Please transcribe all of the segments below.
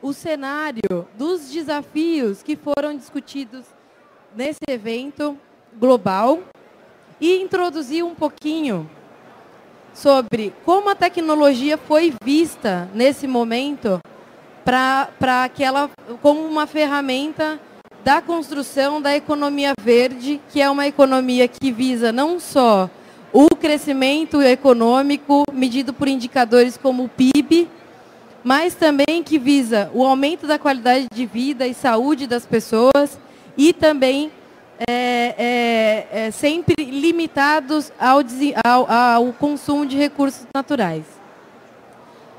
o cenário dos desafios que foram discutidos nesse evento global e introduzir um pouquinho sobre como a tecnologia foi vista nesse momento para que ela, como uma ferramenta da construção da economia verde, que é uma economia que visa não só o crescimento econômico medido por indicadores como o PIB, mas também que visa o aumento da qualidade de vida e saúde das pessoas e também sempre limitados ao consumo de recursos naturais.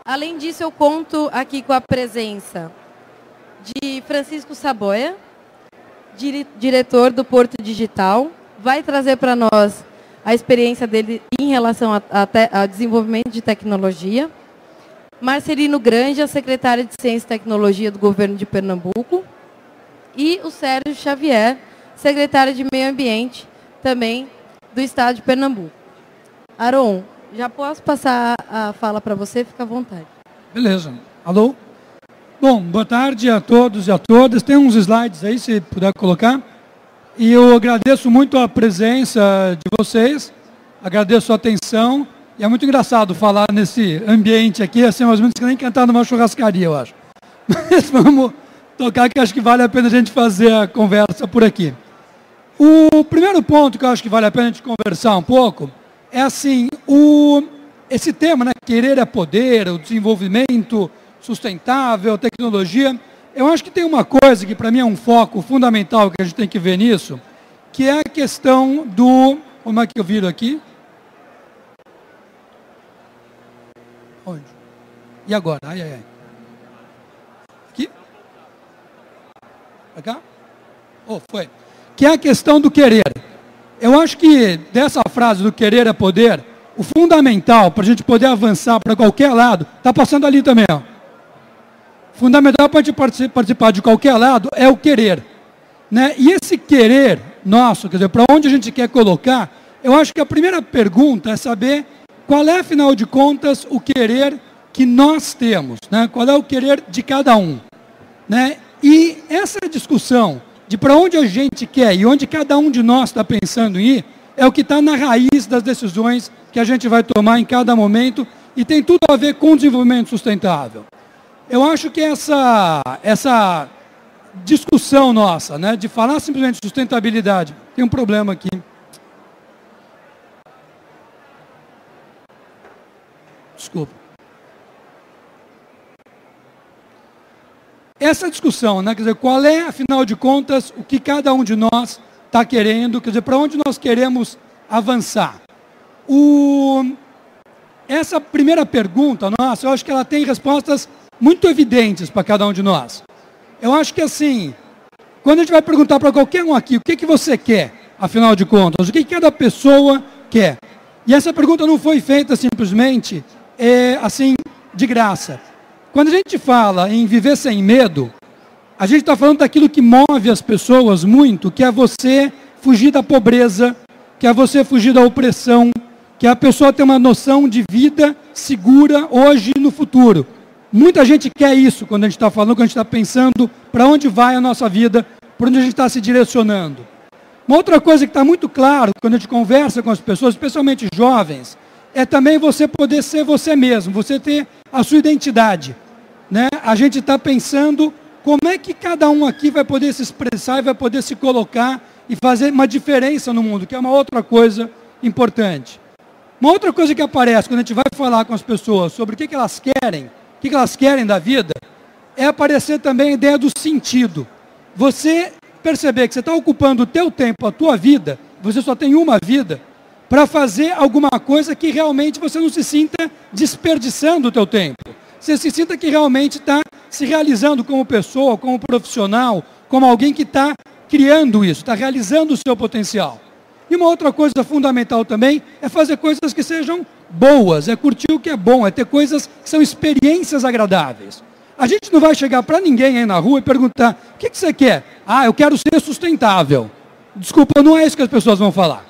Além disso, eu conto aqui com a presença de Francisco Saboia, diretor do Porto Digital, vai trazer para nós a experiência dele em relação a desenvolvimento de tecnologia. Marcelino Granja, secretário de Ciência e Tecnologia do Governo de Pernambuco. E o Sérgio Xavier, secretário de Meio Ambiente, também do Estado de Pernambuco. Aron, já posso passar a fala para você? Fica à vontade. Beleza. Alô? Bom, boa tarde a todos e a todas. Tem uns slides aí, se puder colocar. E eu agradeço muito a presença de vocês, agradeço a atenção. E é muito engraçado falar nesse ambiente aqui, assim, mais ou menos que nem cantar numa churrascaria, eu acho. Mas vamos tocar, que acho que vale a pena a gente fazer a conversa por aqui. O primeiro ponto que eu acho que vale a pena a gente conversar um pouco é assim, esse tema, né, querer é poder, o desenvolvimento sustentável, tecnologia. Eu acho que tem uma coisa que para mim é um foco fundamental que a gente tem que ver nisso, que é a questão do... Como é que eu viro aqui? Onde? E agora? Ai, ai, ai. Aqui? Pra cá? Oh, foi. Que é a questão do querer. Eu acho que dessa frase do querer é poder, o fundamental para a gente poder avançar para qualquer lado, está passando ali também, ó. Fundamental para a gente participar de qualquer lado é o querer, né? E esse querer nosso, quer dizer, para onde a gente quer colocar, eu acho que a primeira pergunta é saber qual é, afinal de contas, o querer que nós temos, né? Qual é o querer de cada um, né? E essa discussão de para onde a gente quer e onde cada um de nós está pensando em ir, é o que está na raiz das decisões que a gente vai tomar em cada momento e tem tudo a ver com o desenvolvimento sustentável. Eu acho que essa discussão nossa, né, de falar simplesmente de sustentabilidade, tem um problema aqui. Desculpa. Essa discussão, né, quer dizer, qual é, afinal de contas, o que cada um de nós está querendo, quer dizer, para onde nós queremos avançar. Essa primeira pergunta nossa, eu acho que ela tem respostas muito evidentes para cada um de nós. Eu acho que assim, quando a gente vai perguntar para qualquer um aqui, o que que você quer, afinal de contas, o que cada pessoa quer? E essa pergunta não foi feita simplesmente, assim, de graça. Quando a gente fala em viver sem medo, a gente está falando daquilo que move as pessoas muito, que é você fugir da pobreza, que é você fugir da opressão, que é a pessoa ter uma noção de vida segura hoje e no futuro. Muita gente quer isso quando a gente está falando, quando a gente está pensando para onde vai a nossa vida, para onde a gente está se direcionando. Uma outra coisa que está muito claro quando a gente conversa com as pessoas, especialmente jovens, é também você poder ser você mesmo, você ter a sua identidade, né? A gente está pensando como é que cada um aqui vai poder se expressar e vai poder se colocar e fazer uma diferença no mundo, que é uma outra coisa importante. Uma outra coisa que aparece quando a gente vai falar com as pessoas sobre o que elas querem, o que elas querem da vida, é aparecer também a ideia do sentido. Você perceber que você está ocupando o teu tempo, a tua vida, você só tem uma vida, para fazer alguma coisa que realmente você não se sinta desperdiçando o teu tempo. Você se sinta que realmente está se realizando como pessoa, como profissional, como alguém que está criando isso, está realizando o seu potencial. E uma outra coisa fundamental também é fazer coisas que sejam boas, é curtir o que é bom, é ter coisas que são experiências agradáveis. A gente não vai chegar para ninguém aí na rua e perguntar, o que você quer? Ah, eu quero ser sustentável. Desculpa, não é isso que as pessoas vão falar.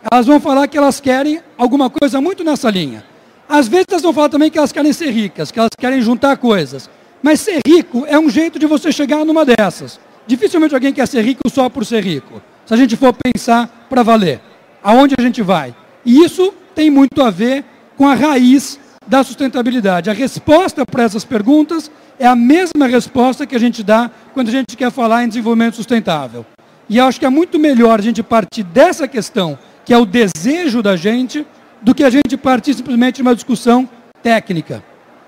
Elas vão falar que elas querem alguma coisa muito nessa linha. Às vezes elas vão falar também que elas querem ser ricas, que elas querem juntar coisas. Mas ser rico é um jeito de você chegar numa dessas. Dificilmente alguém quer ser rico só por ser rico. Se a gente for pensar para valer, aonde a gente vai? E isso tem muito a ver com a raiz da sustentabilidade. A resposta para essas perguntas é a mesma resposta que a gente dá quando a gente quer falar em desenvolvimento sustentável. E eu acho que é muito melhor a gente partir dessa questão, que é o desejo da gente, do que a gente partir simplesmente de uma discussão técnica.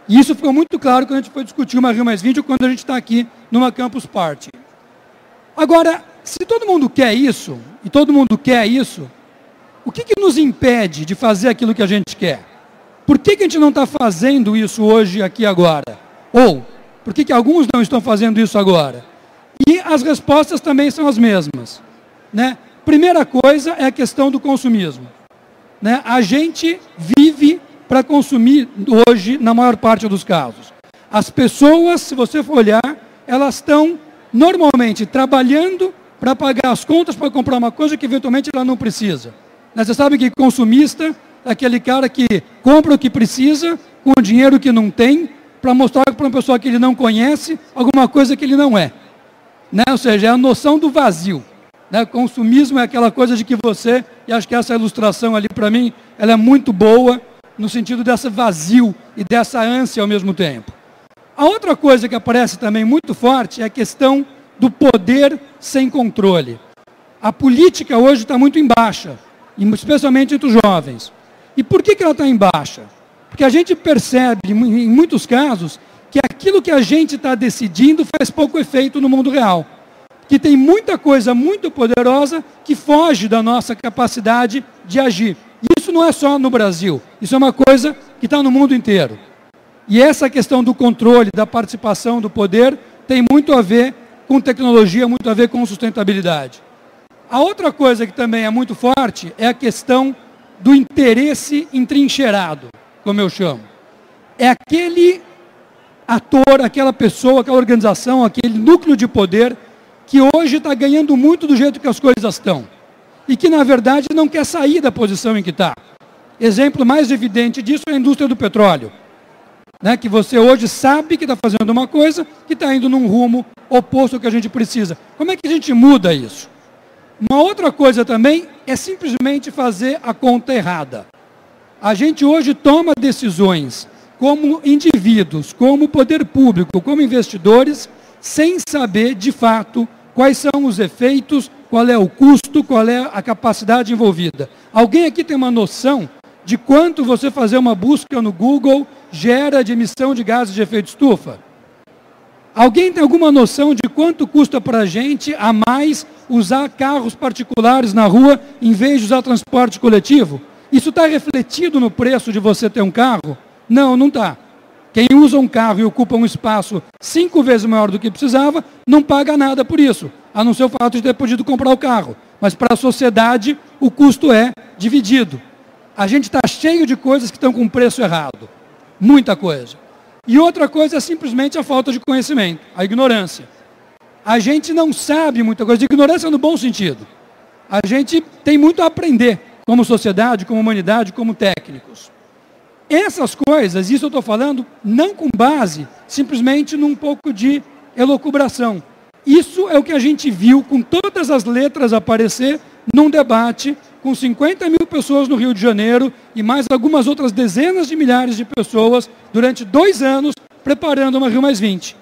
E isso ficou muito claro quando a gente foi discutir uma Rio+20 ou quando a gente está aqui numa Campus Party. Agora, se todo mundo quer isso, e todo mundo quer isso, o que nos impede de fazer aquilo que a gente quer? Por que a gente não está fazendo isso hoje, aqui, agora? Ou, por que alguns não estão fazendo isso agora? E as respostas também são as mesmas, né? Primeira coisa é a questão do consumismo, né? A gente vive para consumir hoje, na maior parte dos casos. As pessoas, se você for olhar, elas estão normalmente trabalhando para pagar as contas, para comprar uma coisa que eventualmente ela não precisa. Você sabe que consumista é aquele cara que compra o que precisa, com o dinheiro que não tem, para mostrar para uma pessoa que ele não conhece alguma coisa que ele não é. Né? Ou seja, é a noção do vazio. Né? Consumismo é aquela coisa de que você, e acho que essa ilustração ali para mim, ela é muito boa, no sentido dessa vazio e dessa ânsia ao mesmo tempo. A outra coisa que aparece também muito forte é a questão do poder sem controle. A política hoje está muito em baixa, especialmente entre os jovens. E por que ela está em baixa? Porque a gente percebe, em muitos casos, que aquilo que a gente está decidindo faz pouco efeito no mundo real. Que tem muita coisa muito poderosa que foge da nossa capacidade de agir. Isso não é só no Brasil, isso é uma coisa que está no mundo inteiro. E essa questão do controle, da participação, do poder, tem muito a ver com tecnologia, muito a ver com sustentabilidade. A outra coisa que também é muito forte é a questão do interesse entrincheirado, como eu chamo. É aquele ator, aquela pessoa, aquela organização, aquele núcleo de poder que hoje está ganhando muito do jeito que as coisas estão. E que, na verdade, não quer sair da posição em que está. Exemplo mais evidente disso é a indústria do petróleo. Né? Que você hoje sabe que está fazendo uma coisa que está indo num rumo oposto ao que a gente precisa. Como é que a gente muda isso? Uma outra coisa também é simplesmente fazer a conta errada. A gente hoje toma decisões como indivíduos, como poder público, como investidores, sem saber, de fato, quais são os efeitos, qual é o custo, qual é a capacidade envolvida. Alguém aqui tem uma noção de quanto você fazer uma busca no Google gera de emissão de gases de efeito estufa? Alguém tem alguma noção de quanto custa para a gente a mais usar carros particulares na rua em vez de usar transporte coletivo? Isso está refletido no preço de você ter um carro? Não, não está. Quem usa um carro e ocupa um espaço 5 vezes maior do que precisava, não paga nada por isso, a não ser o fato de ter podido comprar o carro. Mas para a sociedade, o custo é dividido. A gente está cheio de coisas que estão com preço errado. Muita coisa. E outra coisa é simplesmente a falta de conhecimento, a ignorância. A gente não sabe muita coisa, de ignorância no bom sentido. A gente tem muito a aprender, como sociedade, como humanidade, como técnicos. Essas coisas, isso eu estou falando, não com base simplesmente num pouco de elucubração. Isso é o que a gente viu com todas as letras aparecer num debate com 50 mil pessoas no Rio de Janeiro e mais algumas outras dezenas de milhares de pessoas durante 2 anos preparando uma Rio+20.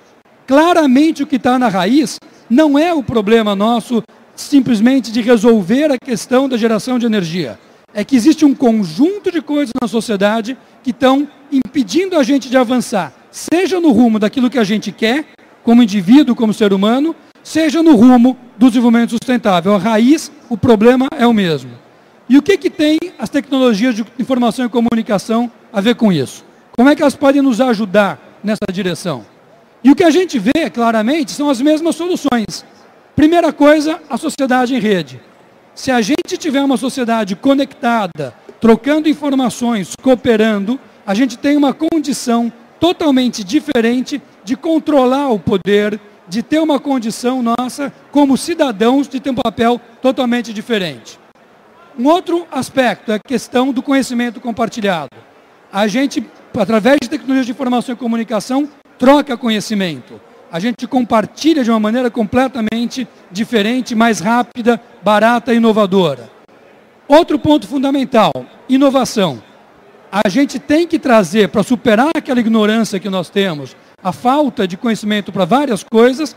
Claramente o que está na raiz não é o problema nosso simplesmente de resolver a questão da geração de energia. É que existe um conjunto de coisas na sociedade que estão impedindo a gente de avançar, seja no rumo daquilo que a gente quer, como indivíduo, como ser humano, seja no rumo do desenvolvimento sustentável. A raiz, o problema é o mesmo. E o que tem as tecnologias de informação e comunicação a ver com isso? Como é que elas podem nos ajudar nessa direção? E o que a gente vê, claramente, são as mesmas soluções. Primeira coisa, a sociedade em rede. Se a gente tiver uma sociedade conectada, trocando informações, cooperando, a gente tem uma condição totalmente diferente de controlar o poder, de ter uma condição nossa, como cidadãos, de ter um papel totalmente diferente. Um outro aspecto é a questão do conhecimento compartilhado. A gente, através de tecnologias de informação e comunicação, troca conhecimento. A gente compartilha de uma maneira completamente diferente, mais rápida, barata e inovadora. Outro ponto fundamental, inovação. A gente tem que trazer, para superar aquela ignorância que nós temos, a falta de conhecimento para várias coisas,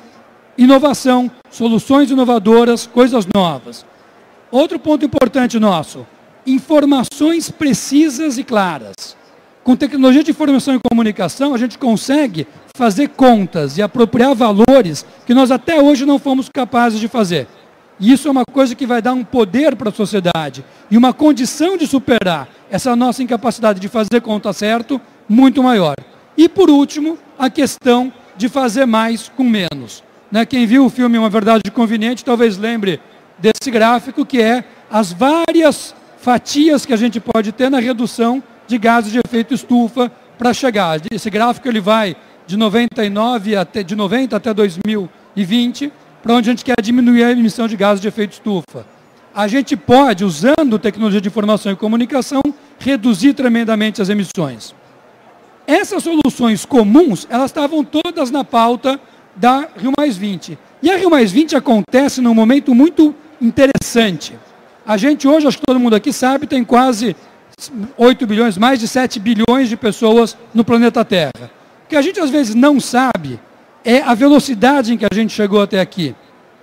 inovação, soluções inovadoras, coisas novas. Outro ponto importante nosso, informações precisas e claras. Com tecnologia de informação e comunicação, a gente consegue fazer contas e apropriar valores que nós até hoje não fomos capazes de fazer. E isso é uma coisa que vai dar um poder para a sociedade e uma condição de superar essa nossa incapacidade de fazer conta certo muito maior. E, por último, a questão de fazer mais com menos. Quem viu o filme Uma Verdade Conveniente talvez lembre desse gráfico, que é as várias fatias que a gente pode ter na redução de gases de efeito estufa para chegar. Esse gráfico ele vai de 90 até 2020, para onde a gente quer diminuir a emissão de gases de efeito estufa. A gente pode, usando tecnologia de informação e comunicação, reduzir tremendamente as emissões. Essas soluções comuns, elas estavam todas na pauta da Rio+20. E a Rio+20 acontece num momento muito interessante. A gente hoje, acho que todo mundo aqui sabe, tem quase 8 bilhões, mais de 7 bilhões de pessoas no planeta Terra. O que a gente às vezes não sabe é a velocidade em que a gente chegou até aqui.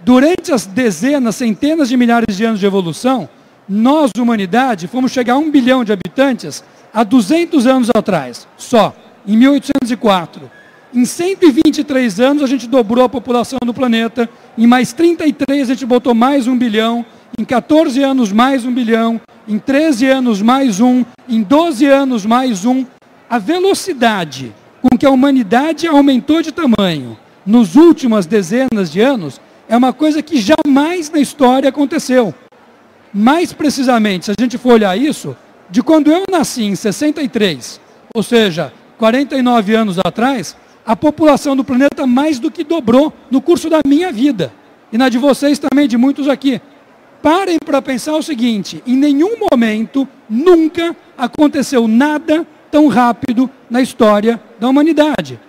Durante as dezenas, centenas de milhares de anos de evolução, nós, humanidade, fomos chegar a 1 bilhão de habitantes há 200 anos atrás, só, em 1804. Em 123 anos, a gente dobrou a população do planeta. Em mais 33, a gente botou mais 1 bilhão. Em 14 anos, mais 1 bilhão. Em 13 anos, mais 1. Em 12 anos, mais 1. A velocidade com que a humanidade aumentou de tamanho nos últimas dezenas de anos é uma coisa que jamais na história aconteceu. Mais precisamente, se a gente for olhar isso, de quando eu nasci em 63, ou seja, 49 anos atrás, a população do planeta mais do que dobrou no curso da minha vida. E na de vocês também, de muitos aqui. Parem para pensar o seguinte, em nenhum momento, nunca aconteceu nada tão rápido na história da humanidade.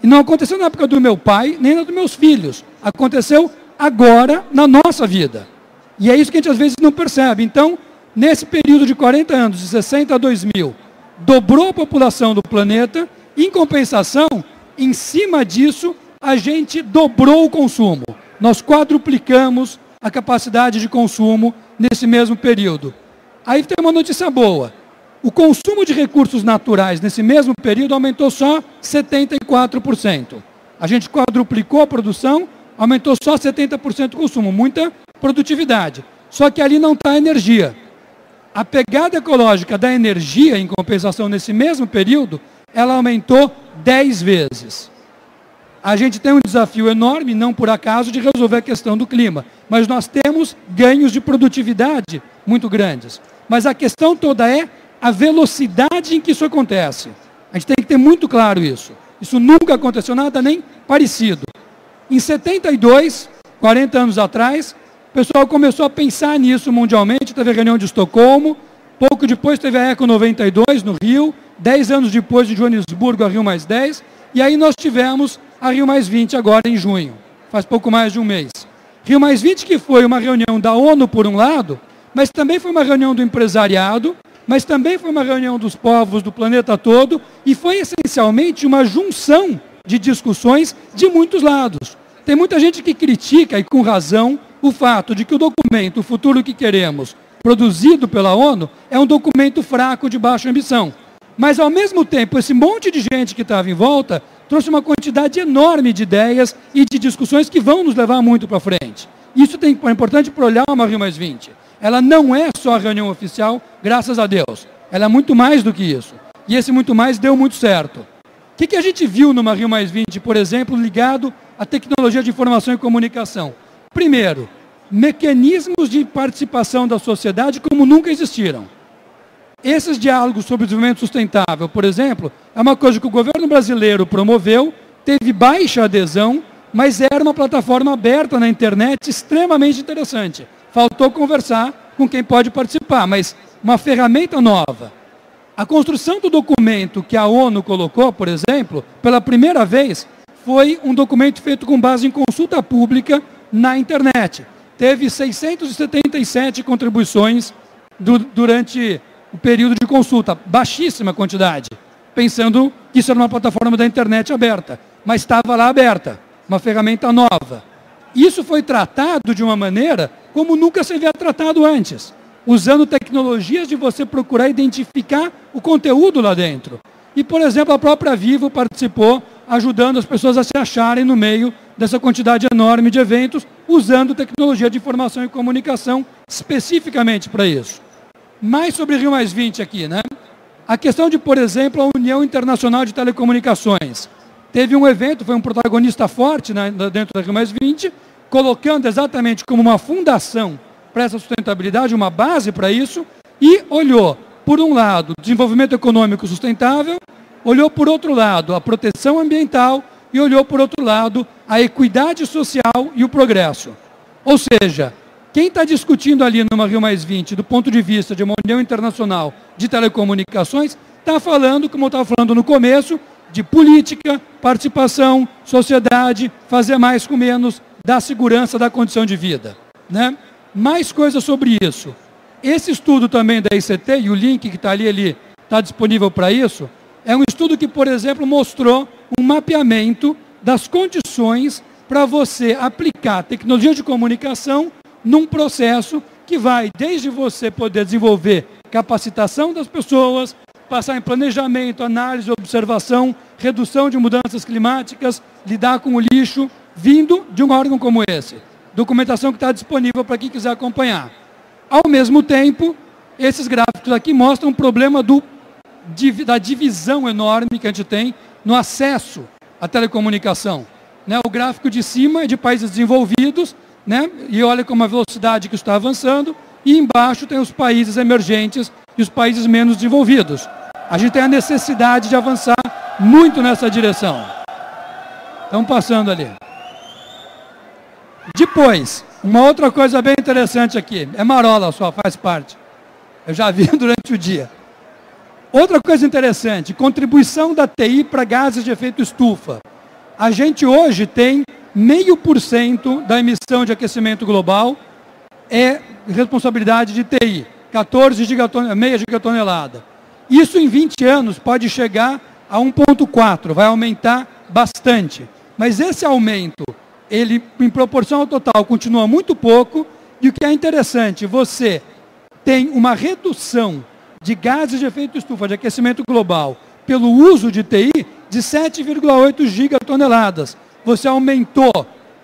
E não aconteceu na época do meu pai, nem na dos meus filhos. Aconteceu agora, na nossa vida. E é isso que a gente às vezes não percebe. Então, nesse período de 40 anos, de 60 a 2000, dobrou a população do planeta. Em compensação, em cima disso, a gente dobrou o consumo. Nós quadruplicamos a capacidade de consumo nesse mesmo período. Aí tem uma notícia boa. O consumo de recursos naturais nesse mesmo período aumentou só 74%. A gente quadruplicou a produção, aumentou só 70% o consumo, muita produtividade. Só que ali não está a energia. A pegada ecológica da energia, em compensação, nesse mesmo período, ela aumentou 10 vezes. A gente tem um desafio enorme, não por acaso, de resolver a questão do clima. Mas nós temos ganhos de produtividade muito grandes. Mas a questão toda é a velocidade em que isso acontece. A gente tem que ter muito claro isso. Isso nunca aconteceu, nada nem parecido. Em 72, 40 anos atrás, o pessoal começou a pensar nisso mundialmente, teve a reunião de Estocolmo, pouco depois teve a Eco 92 no Rio, 10 anos depois de Joanesburgo a Rio+10, e aí nós tivemos a Rio+20 agora em junho, faz pouco mais de um mês. Rio+20 que foi uma reunião da ONU por um lado, mas também foi uma reunião do empresariado, mas também foi uma reunião dos povos do planeta todo, e foi essencialmente uma junção de discussões de muitos lados. Tem muita gente que critica, e com razão, o fato de que o documento, o futuro que queremos, produzido pela ONU, é um documento fraco de baixa ambição. Mas, ao mesmo tempo, esse monte de gente que estava em volta trouxe uma quantidade enorme de ideias e de discussões que vão nos levar muito para frente. Isso é importante para olhar uma Rio+20. Ela não é só a reunião oficial, graças a Deus. Ela é muito mais do que isso. E esse muito mais deu muito certo. O que a gente viu numa Rio+20, por exemplo, ligado à tecnologia de informação e comunicação? Primeiro, mecanismos de participação da sociedade como nunca existiram. Esses diálogos sobre o desenvolvimento sustentável, por exemplo, é uma coisa que o governo brasileiro promoveu, teve baixa adesão, mas era uma plataforma aberta na internet extremamente interessante. Faltou conversar com quem pode participar, mas uma ferramenta nova. A construção do documento que a ONU colocou, por exemplo, pela primeira vez, foi um documento feito com base em consulta pública na internet. Teve 677 contribuições durante o período de consulta, baixíssima quantidade, pensando que isso era uma plataforma da internet aberta, mas estava lá aberta, uma ferramenta nova. Isso foi tratado de uma maneira como nunca se havia tratado antes, usando tecnologias de você procurar identificar o conteúdo lá dentro. E, por exemplo, a própria Vivo participou, ajudando as pessoas a se acharem no meio dessa quantidade enorme de eventos, usando tecnologia de informação e comunicação especificamente para isso. Mais sobre Rio+20 aqui, né? A questão de, por exemplo, a União Internacional de Telecomunicações. Teve um evento, foi um protagonista forte, né, dentro da Rio+20, colocando exatamente como uma fundação para essa sustentabilidade, uma base para isso, e olhou, por um lado, o desenvolvimento econômico sustentável, olhou, por outro lado, a proteção ambiental e olhou, por outro lado, a equidade social e o progresso. Ou seja, quem está discutindo ali numa Rio+20, do ponto de vista de uma União Internacional de Telecomunicações, está falando, como eu estava falando no começo, de política, participação, sociedade, fazer mais com menos, dar segurança, da condição de vida, né? Mais coisas sobre isso. Esse estudo também da ICT, e o link que está ali, ele está disponível para isso, é um estudo que, por exemplo, mostrou um mapeamento das condições para você aplicar tecnologia de comunicação num processo que vai desde você poder desenvolver capacitação das pessoas, passar em planejamento, análise, observação, redução de mudanças climáticas, lidar com o lixo, vindo de um órgão como esse. Documentação que está disponível para quem quiser acompanhar. Ao mesmo tempo, esses gráficos aqui mostram o problema da divisão enorme que a gente tem no acesso à telecomunicação, né? O gráfico de cima é de países desenvolvidos, né? E olha como a velocidade que está avançando, e embaixo tem os países emergentes e os países menos desenvolvidos. A gente tem a necessidade de avançar muito nessa direção. Estamos passando ali. Depois, uma outra coisa bem interessante aqui, é marola só, faz parte. Eu já vi durante o dia. Outra coisa interessante, contribuição da TI para gases de efeito estufa. A gente hoje tem 0,5% da emissão de aquecimento global é responsabilidade de TI, 14,5 gigatonelada. Isso em 20 anos pode chegar a 1,4, vai aumentar bastante. Mas esse aumento, ele em proporção ao total continua muito pouco, e o que é interessante, você tem uma redução de gases de efeito estufa, de aquecimento global, pelo uso de TI, de 7,8 gigatoneladas. Você aumentou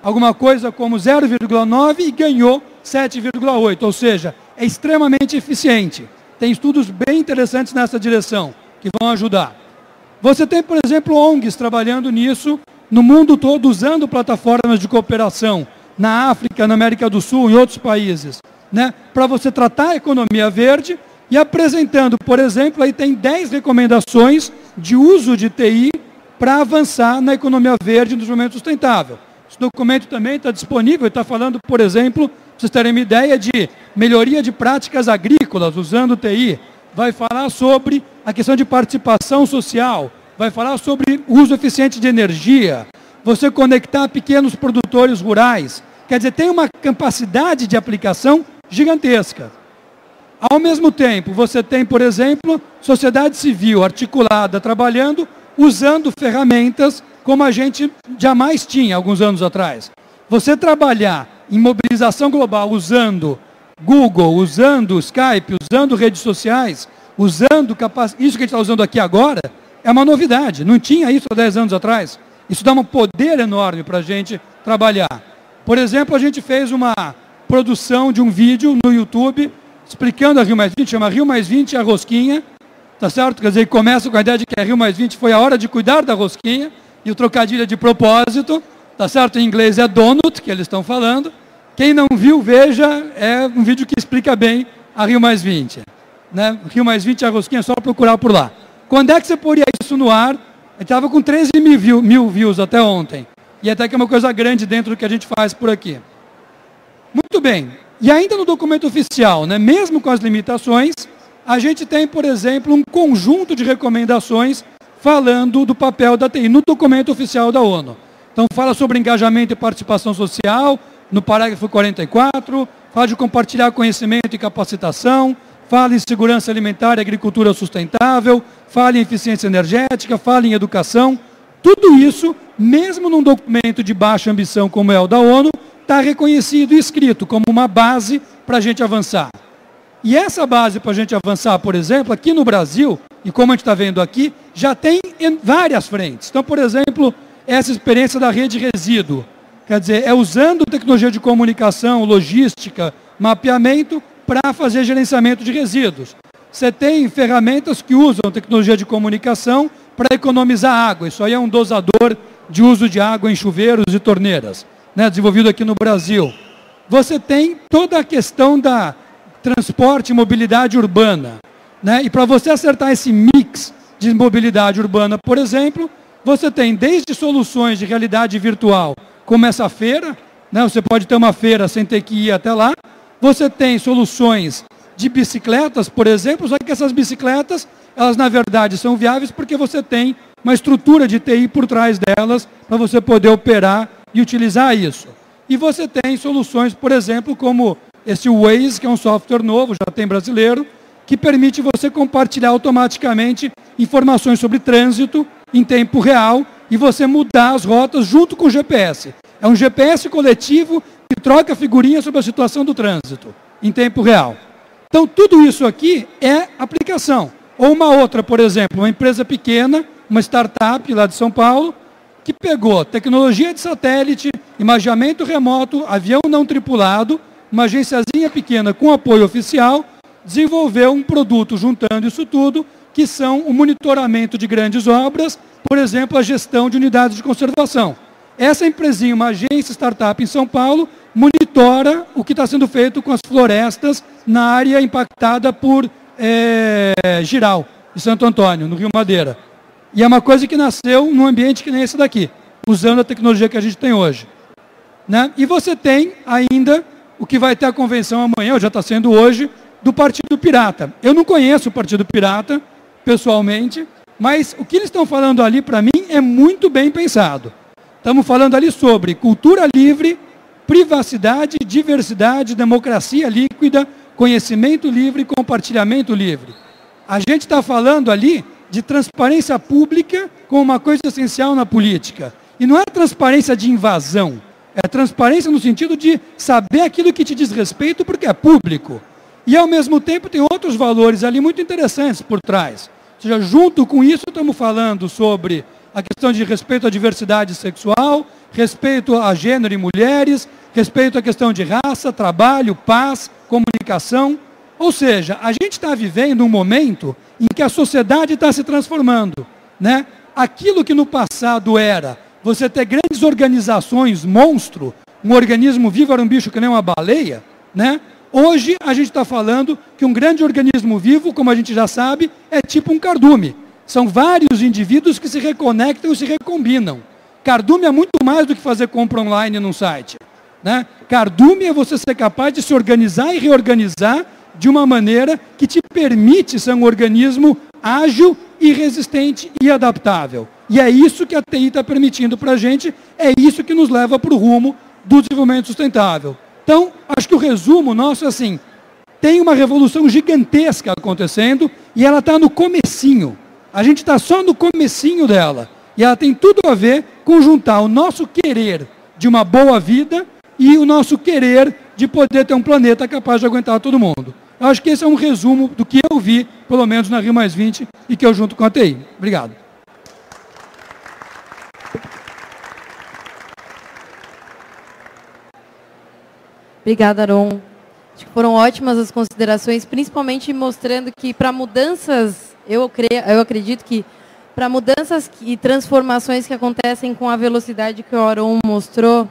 alguma coisa como 0,9 e ganhou 7,8, ou seja, é extremamente eficiente. Tem estudos bem interessantes nessa direção, que vão ajudar. Você tem, por exemplo, ONGs trabalhando nisso, no mundo todo, usando plataformas de cooperação, na África, na América do Sul, em outros países, né, para você tratar a economia verde, e apresentando, por exemplo, aí tem 10 recomendações de uso de TI para avançar na economia verde e no desenvolvimento sustentável. Esse documento também está disponível, está falando, por exemplo, para vocês terem uma ideia de melhoria de práticas agrícolas usando TI, vai falar sobre a questão de participação social, vai falar sobre uso eficiente de energia, você conectar pequenos produtores rurais, quer dizer, tem uma capacidade de aplicação gigantesca. Ao mesmo tempo, você tem, por exemplo, sociedade civil articulada, trabalhando, usando ferramentas como a gente jamais tinha alguns anos atrás. Você trabalhar em mobilização global usando Google, usando Skype, usando redes sociais, usando isso que a gente está usando aqui agora, é uma novidade. Não tinha isso há 10 anos atrás. Isso dá um poder enorme para a gente trabalhar. Por exemplo, a gente fez uma produção de um vídeo no YouTube explicando a Rio+20, chama Rio+20 a rosquinha, tá certo? Quer dizer, começa com a ideia de que a Rio+20 foi a hora de cuidar da rosquinha, e o trocadilho é de propósito, tá certo? Em inglês é donut, que eles estão falando. Quem não viu, veja, é um vídeo que explica bem a Rio+20. Né? Rio+20 a rosquinha, é só procurar por lá. Quando é que você poria isso no ar? Eu estava com 13 mil views até ontem. E até que é uma coisa grande dentro do que a gente faz por aqui. Muito bem. E ainda no documento oficial, né, mesmo com as limitações, a gente tem, por exemplo, um conjunto de recomendações falando do papel da TI no documento oficial da ONU. Então, fala sobre engajamento e participação social, no parágrafo 44, fala de compartilhar conhecimento e capacitação, fala em segurança alimentar e agricultura sustentável, fala em eficiência energética, fala em educação. Tudo isso, mesmo num documento de baixa ambição como é o da ONU, está reconhecido e escrito como uma base para a gente avançar. E essa base para a gente avançar, por exemplo, aqui no Brasil, e como a gente está vendo aqui, já tem em várias frentes. Então, por exemplo, essa experiência da rede resíduo, quer dizer, é usando tecnologia de comunicação, logística, mapeamento, para fazer gerenciamento de resíduos. Você tem ferramentas que usam tecnologia de comunicação para economizar água. Isso aí é um dosador de uso de água em chuveiros e torneiras, né, desenvolvido aqui no Brasil. Você tem toda a questão da transporte e mobilidade urbana, né? E para você acertar esse mix de mobilidade urbana, por exemplo, você tem desde soluções de realidade virtual, como essa feira, né? Você pode ter uma feira sem ter que ir até lá. Você tem soluções de bicicletas, por exemplo, só que essas bicicletas, elas na verdade são viáveis porque você tem uma estrutura de TI por trás delas para você poder operar e utilizar isso. E você tem soluções, por exemplo, como esse Waze, que é um software novo, já tem brasileiro, que permite você compartilhar automaticamente informações sobre trânsito em tempo real e você mudar as rotas junto com o GPS. É um GPS coletivo que troca figurinhas sobre a situação do trânsito em tempo real. Então, tudo isso aqui é aplicação. Ou uma outra, por exemplo, uma empresa pequena, uma startup lá de São Paulo, que pegou tecnologia de satélite, imageamento remoto, avião não tripulado, uma agenciazinha pequena com apoio oficial, desenvolveu um produto juntando isso tudo, que são o monitoramento de grandes obras, por exemplo, a gestão de unidades de conservação. Essa empresinha, uma agência startup em São Paulo, monitora o que está sendo feito com as florestas na área impactada por Giral, de Santo Antônio, no Rio Madeira. E é uma coisa que nasceu num ambiente que nem esse daqui, usando a tecnologia que a gente tem hoje, né? E você tem ainda o que vai ter a convenção amanhã, ou já está sendo hoje, do Partido Pirata. Eu não conheço o Partido Pirata, pessoalmente, mas o que eles estão falando ali, para mim, é muito bem pensado. Estamos falando ali sobre cultura livre, privacidade, diversidade, democracia líquida, conhecimento livre e compartilhamento livre. A gente está falando ali de transparência pública como uma coisa essencial na política. E não é transparência de invasão, é transparência no sentido de saber aquilo que te diz respeito porque é público. E, ao mesmo tempo, tem outros valores ali muito interessantes por trás. Ou seja, junto com isso, estamos falando sobre a questão de respeito à diversidade sexual, respeito a gênero e mulheres, respeito à questão de raça, trabalho, paz, comunicação. Ou seja, a gente está vivendo um momento em que a sociedade está se transformando, né? Aquilo que no passado era você ter grandes organizações, monstro, um organismo vivo era um bicho que nem uma baleia, né? Hoje a gente está falando que um grande organismo vivo, como a gente já sabe, é tipo um cardume. São vários indivíduos que se reconectam e se recombinam. Cardume é muito mais do que fazer compra online num site, né? Cardume é você ser capaz de se organizar e reorganizar de uma maneira que te permite ser um organismo ágil e resistente e adaptável. E é isso que a TI está permitindo para a gente, é isso que nos leva para o rumo do desenvolvimento sustentável. Então, acho que o resumo nosso é assim, tem uma revolução gigantesca acontecendo e ela está no comecinho. A gente está só no comecinho dela. E ela tem tudo a ver com juntar o nosso querer de uma boa vida e o nosso querer de poder ter um planeta capaz de aguentar todo mundo. Eu acho que esse é um resumo do que eu vi, pelo menos na Rio+20, e que eu junto com a TI. Obrigado. Obrigada, Aron. Acho que foram ótimas as considerações, principalmente mostrando que para mudanças, eu acredito que para mudanças e transformações que acontecem com a velocidade que o Aron mostrou,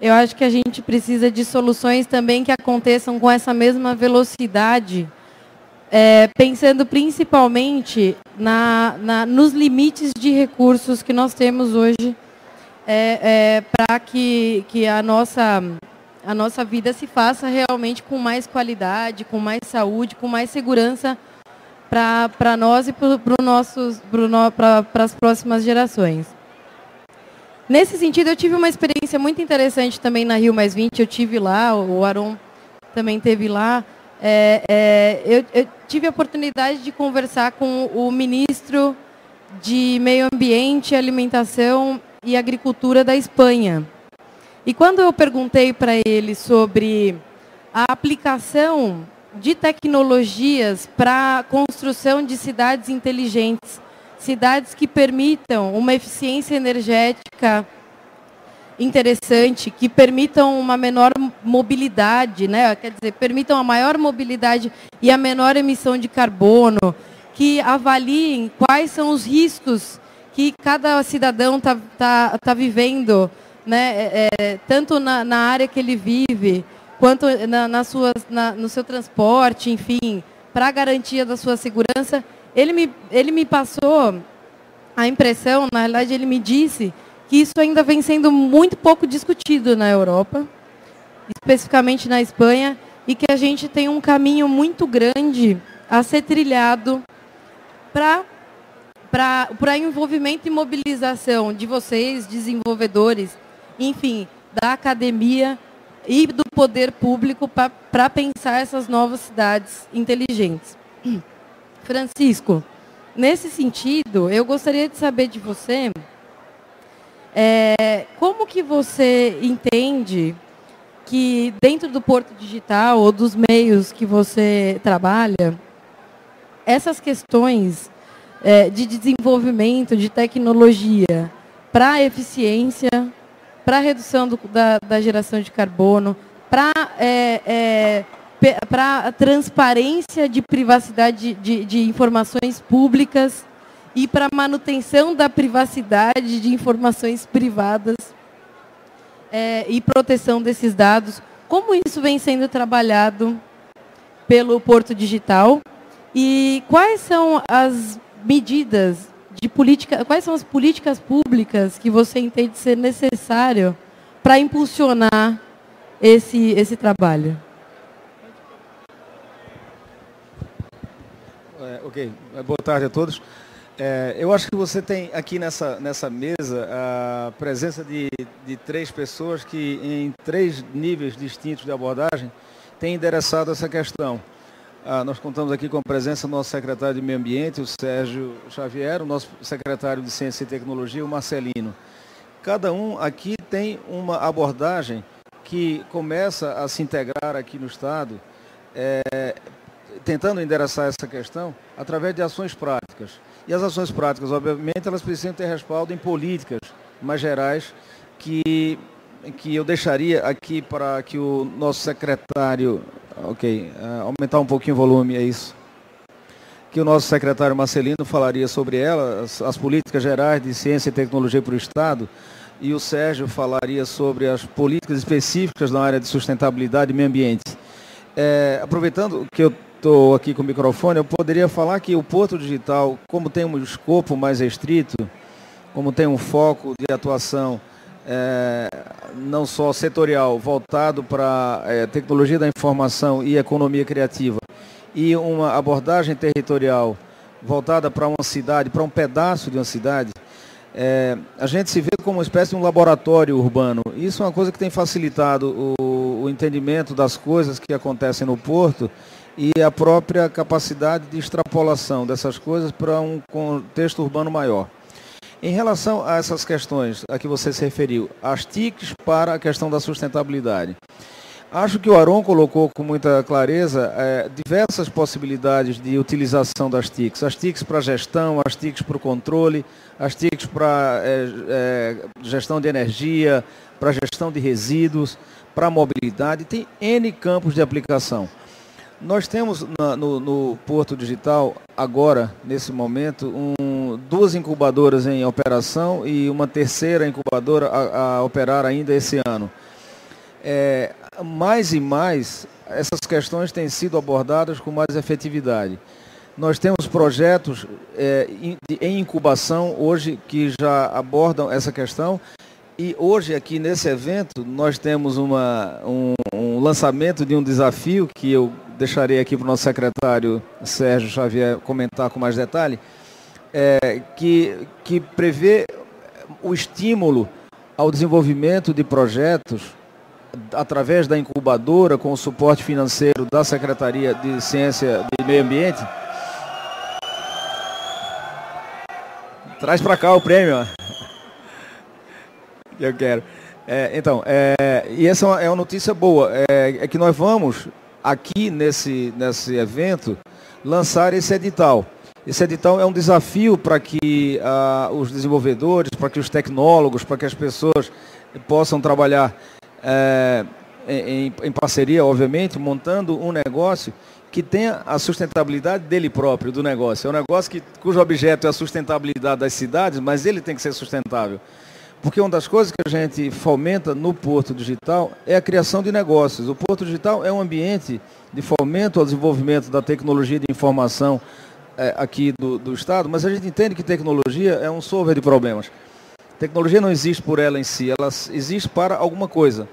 eu acho que a gente precisa de soluções também que aconteçam com essa mesma velocidade, pensando principalmente nos limites de recursos que nós temos hoje, para que a nossa vida se faça realmente com mais qualidade, com mais saúde, com mais segurança para nós e para as próximas gerações. Nesse sentido, eu tive uma experiência muito interessante também na Rio+20, eu tive lá, o Aron também esteve lá. Eu tive a oportunidade de conversar com o ministro de Meio Ambiente, Alimentação e Agricultura da Espanha. E quando eu perguntei para ele sobre a aplicação de tecnologias para a construção de cidades inteligentes, cidades que permitam uma eficiência energética interessante, que permitam uma menor mobilidade, né? Quer dizer, permitam a maior mobilidade e a menor emissão de carbono, que avaliem quais são os riscos que cada cidadão tá vivendo, né? Tanto na área que ele vive, quanto no seu transporte, enfim, para a garantia da sua segurança. Ele me passou a impressão, na realidade ele me disse, que isso ainda vem sendo muito pouco discutido na Europa, especificamente na Espanha, e que a gente tem um caminho muito grande a ser trilhado para envolvimento e mobilização de vocês, desenvolvedores, enfim, da academia e do poder público para pensar essas novas cidades inteligentes. Francisco, nesse sentido, eu gostaria de saber de você como que você entende que dentro do Porto Digital ou dos meios que você trabalha, essas questões de desenvolvimento de tecnologia para a eficiência, para a redução da geração de carbono, para a transparência de privacidade de informações públicas e para a manutenção da privacidade de informações privadas e proteção desses dados. Como isso vem sendo trabalhado pelo Porto Digital e quais são as medidas de política, quais são as políticas públicas que você entende ser necessário para impulsionar esse trabalho? Ok, boa tarde a todos. Eu acho que você tem aqui nessa mesa a presença de 3 pessoas que, em 3 níveis distintos de abordagem, têm endereçado essa questão. Nós contamos aqui com a presença do nosso secretário de Meio Ambiente, o Sérgio Xavier, o nosso secretário de Ciência e Tecnologia, o Marcelino. Cada um aqui tem uma abordagem que começa a se integrar aqui no Estado, tentando endereçar essa questão através de ações práticas. E as ações práticas, obviamente, elas precisam ter respaldo em políticas mais gerais que eu deixaria aqui para que o nosso secretário... Ok, aumentar um pouquinho o volume, é isso. Que o nosso secretário Marcelino falaria sobre elas, as políticas gerais de ciência e tecnologia para o Estado, e o Sérgio falaria sobre as políticas específicas na área de sustentabilidade e meio ambiente. Aproveitando que eu estou aqui com o microfone, eu poderia falar que o Porto Digital, como tem um escopo mais restrito, como tem um foco de atuação não só setorial, voltado para tecnologia da informação e economia criativa, e uma abordagem territorial voltada para uma cidade, para um pedaço de uma cidade, a gente se vê como uma espécie de um laboratório urbano. Isso é uma coisa que tem facilitado o entendimento das coisas que acontecem no Porto e a própria capacidade de extrapolação dessas coisas para um contexto urbano maior. Em relação a essas questões a que você se referiu, as TICs para a questão da sustentabilidade, acho que o Aron colocou com muita clareza diversas possibilidades de utilização das TICs. As TICs para gestão, as TICs para o controle, as TICs para gestão de energia, para gestão de resíduos, para mobilidade, tem N campos de aplicação. Nós temos no Porto Digital, agora, nesse momento, 2 incubadoras em operação e uma terceira incubadora a operar ainda esse ano. Mais e mais, essas questões têm sido abordadas com mais efetividade. Nós temos projetos em incubação hoje que já abordam essa questão. E hoje, aqui nesse evento, nós temos um lançamento de um desafio que eu deixarei aqui para o nosso secretário Sérgio Xavier comentar com mais detalhe, que prevê o estímulo ao desenvolvimento de projetos através da incubadora, com o suporte financeiro da Secretaria de Ciência e Meio Ambiente. Traz para cá o prêmio. Eu quero. E essa é uma notícia boa, é que nós vamos, aqui nesse evento, lançar esse edital. Esse edital é um desafio para que os desenvolvedores, para que os tecnólogos, para que as pessoas possam trabalhar em parceria, obviamente, montando um negócio que tenha a sustentabilidade dele próprio, do negócio. É um negócio cujo objeto é a sustentabilidade das cidades, mas ele tem que ser sustentável. Porque uma das coisas que a gente fomenta no Porto Digital é a criação de negócios. O Porto Digital é um ambiente de fomento ao desenvolvimento da tecnologia de informação aqui do Estado, mas a gente entende que tecnologia é um solver de problemas. Tecnologia não existe por ela em si, ela existe para alguma coisa,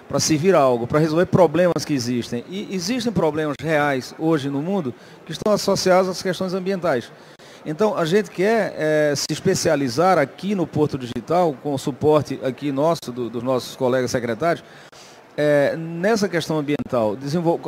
para servir a algo, para resolver problemas que existem. E existem problemas reais hoje no mundo que estão associados às questões ambientais. Então, a gente quer se especializar aqui no Porto Digital, com o suporte aqui nosso, dos nossos colegas secretários, nessa questão ambiental,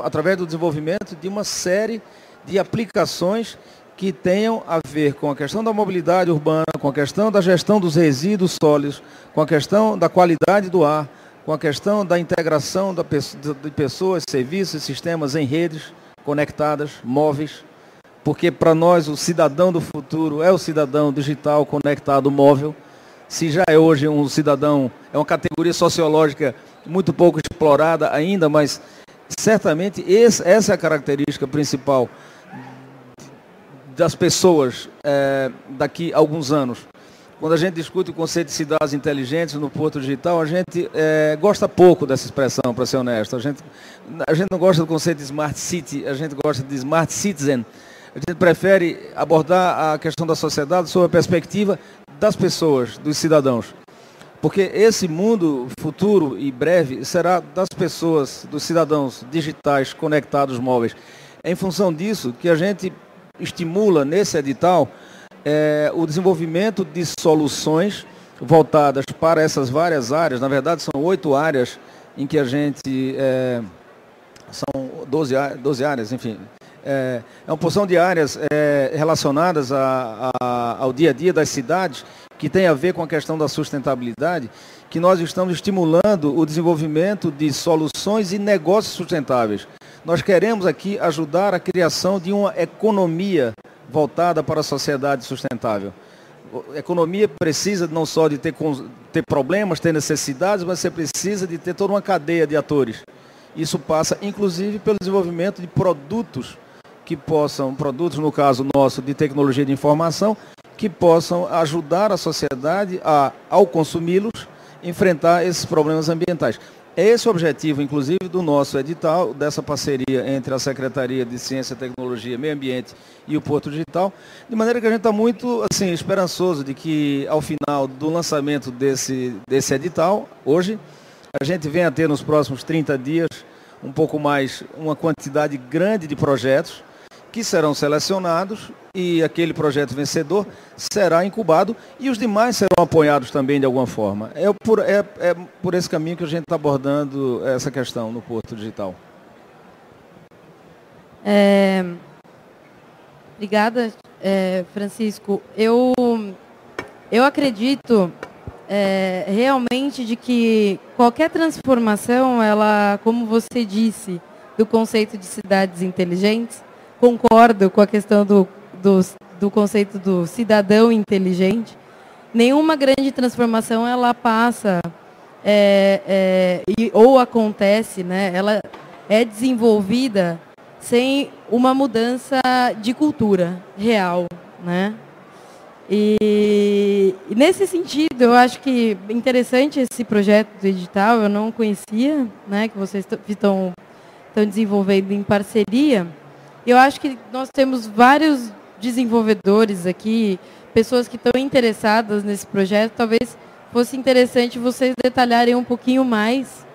através do desenvolvimento de uma série de aplicações que tenham a ver com a questão da mobilidade urbana, com a questão da gestão dos resíduos sólidos, com a questão da qualidade do ar, com a questão da integração de pessoas, serviços e sistemas em redes conectadas, móveis, porque para nós o cidadão do futuro é o cidadão digital conectado móvel. Se já é hoje um cidadão, é uma categoria sociológica muito pouco explorada ainda, mas certamente essa é a característica principal das pessoas daqui a alguns anos. Quando a gente discute o conceito de cidades inteligentes no Porto Digital, a gente gosta pouco dessa expressão, para ser honesto. A gente não gosta do conceito de Smart City, a gente gosta de Smart Citizen. A gente prefere abordar a questão da sociedade sob a perspectiva das pessoas, dos cidadãos. Porque esse mundo futuro e breve será das pessoas, dos cidadãos digitais conectados móveis. É em função disso que a gente estimula nesse edital o desenvolvimento de soluções voltadas para essas várias áreas. Na verdade, são 8 áreas em que a gente... são 12 áreas, enfim. É uma porção de áreas relacionadas ao dia a dia das cidades, que tem a ver com a questão da sustentabilidade, que nós estamos estimulando o desenvolvimento de soluções e negócios sustentáveis. Nós queremos aqui ajudar a criação de uma economia voltada para a sociedade sustentável. A economia precisa não só de ter problemas, ter necessidades, mas você precisa de ter toda uma cadeia de atores. Isso passa, inclusive, pelo desenvolvimento de produtos produtos no caso nosso de tecnologia de informação, que possam ajudar a sociedade ao consumi-los, enfrentar esses problemas ambientais. É esse o objetivo, inclusive, do nosso edital, dessa parceria entre a Secretaria de Ciência, Tecnologia, Meio Ambiente e o Porto Digital, de maneira que a gente está muito esperançoso de que, ao final do lançamento desse edital, hoje, a gente venha a ter nos próximos 30 dias um pouco mais, uma quantidade grande de projetos que serão selecionados e aquele projeto vencedor será incubado e os demais serão apoiados também de alguma forma. É por esse caminho que a gente está abordando essa questão no Porto Digital. Obrigada, Francisco. Eu acredito realmente de que qualquer transformação, ela, como você disse, do conceito de cidades inteligentes, concordo com a questão do conceito do cidadão inteligente. Nenhuma grande transformação ela passa ou acontece, né? Ela é desenvolvida sem uma mudança de cultura real, né? E nesse sentido, eu acho que interessante esse projeto do edital, eu não conhecia, né, que vocês estão desenvolvendo em parceria. Eu acho que nós temos vários desenvolvedores aqui, pessoas que estão interessadas nesse projeto. Talvez fosse interessante vocês detalharem um pouquinho mais,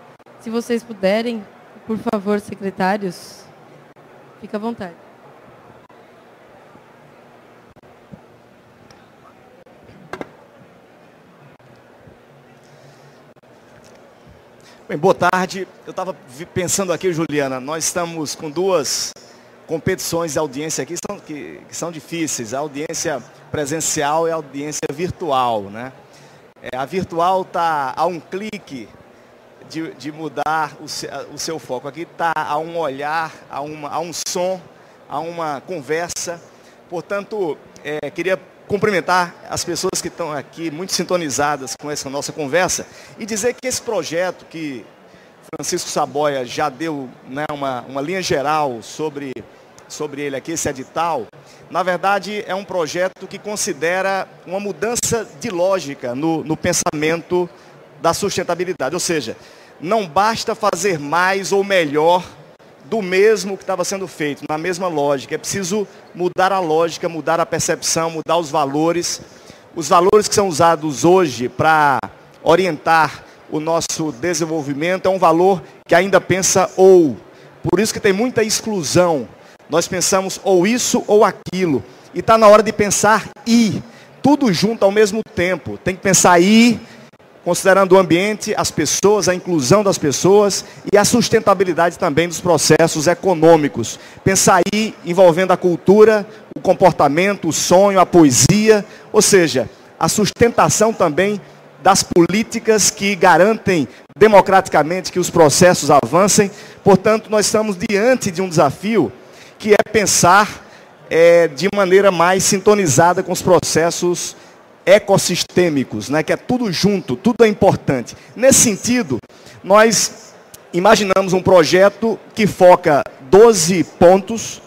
se vocês puderem, por favor, secretários. Fica à vontade. Bem, boa tarde. Eu estava pensando aqui, Juliana, nós estamos com duas competições de audiência aqui que são difíceis. A audiência presencial e a audiência virtual, né? A virtual está a um clique de mudar o seu foco. Aqui está a um olhar, a um som, a uma conversa. Portanto, queria cumprimentar as pessoas que estão aqui muito sintonizadas com essa nossa conversa e dizer que esse projeto que Francisco Saboia já deu, né, uma linha geral sobre ele aqui, esse edital, na verdade é um projeto que considera uma mudança de lógica no pensamento da sustentabilidade. Ou seja, não basta fazer mais ou melhor do mesmo que estava sendo feito, na mesma lógica. É preciso mudar a lógica, mudar a percepção, mudar os valores. Os valores que são usados hoje para orientar o nosso desenvolvimento é um valor que ainda pensa ou. Por isso que tem muita exclusão. Nós pensamos ou isso ou aquilo. E está na hora de pensar e. Tudo junto ao mesmo tempo. Tem que pensar e, considerando o ambiente, as pessoas, a inclusão das pessoas e a sustentabilidade também dos processos econômicos. Pensar aí envolvendo a cultura, o comportamento, o sonho, a poesia, ou seja, a sustentação também das políticas que garantem democraticamente que os processos avancem. Portanto, nós estamos diante de um desafio que é pensar de maneira mais sintonizada com os processos ecossistêmicos, né, que é tudo junto, tudo é importante. Nesse sentido, nós imaginamos um projeto que foca 12 pontos,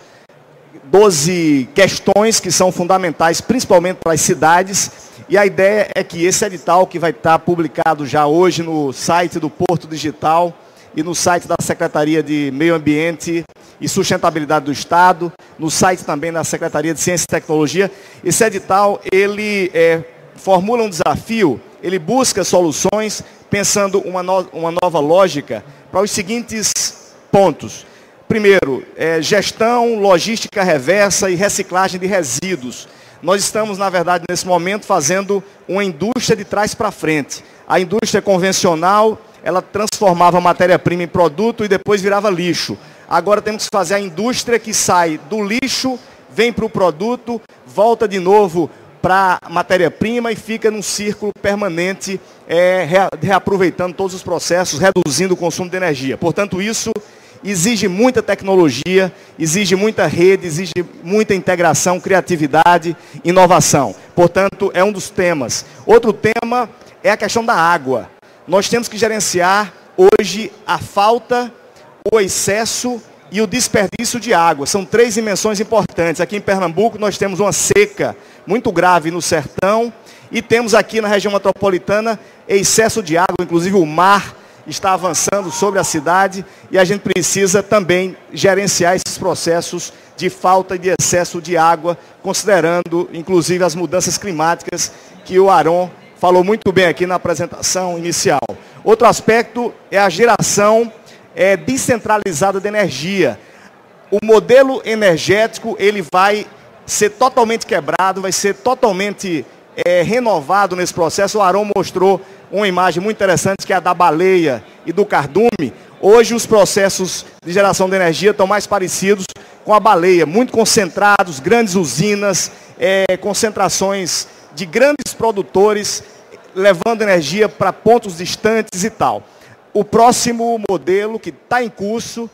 12 questões que são fundamentais, principalmente para as cidades, e a ideia é que esse edital, que vai estar publicado já hoje no site do Porto Digital e no site da Secretaria de Meio Ambiente e Sustentabilidade do Estado, no site também da Secretaria de Ciência e Tecnologia. Esse edital, ele formula um desafio, ele busca soluções, pensando uma nova lógica para os seguintes pontos. Primeiro, gestão, logística reversa e reciclagem de resíduos. Nós estamos, na verdade, nesse momento, fazendo uma indústria de trás para frente. A indústria convencional, ela transformava matéria-prima em produto e depois virava lixo. Agora temos que fazer a indústria que sai do lixo, vem para o produto, volta de novo para a matéria-prima e fica num círculo permanente, reaproveitando todos os processos, reduzindo o consumo de energia. Portanto, isso exige muita tecnologia, exige muita rede, exige muita integração, criatividade, inovação. Portanto, é um dos temas. Outro tema é a questão da água. Nós temos que gerenciar hoje a falta, o excesso e o desperdício de água. São três dimensões importantes. Aqui em Pernambuco nós temos uma seca muito grave no sertão e temos aqui na região metropolitana excesso de água, inclusive o mar está avançando sobre a cidade e a gente precisa também gerenciar esses processos de falta e de excesso de água, considerando inclusive as mudanças climáticas que o Aron falou muito bem aqui na apresentação inicial. Outro aspecto é a geração descentralizada de energia. O modelo energético, ele vai ser totalmente quebrado, vai ser totalmente renovado nesse processo. O Aron mostrou uma imagem muito interessante, que é a da baleia e do cardume. Hoje os processos de geração de energia estão mais parecidos com a baleia, muito concentrados, grandes usinas, concentrações de grandes produtores, levando energia para pontos distantes e tal. O próximo modelo que está em curso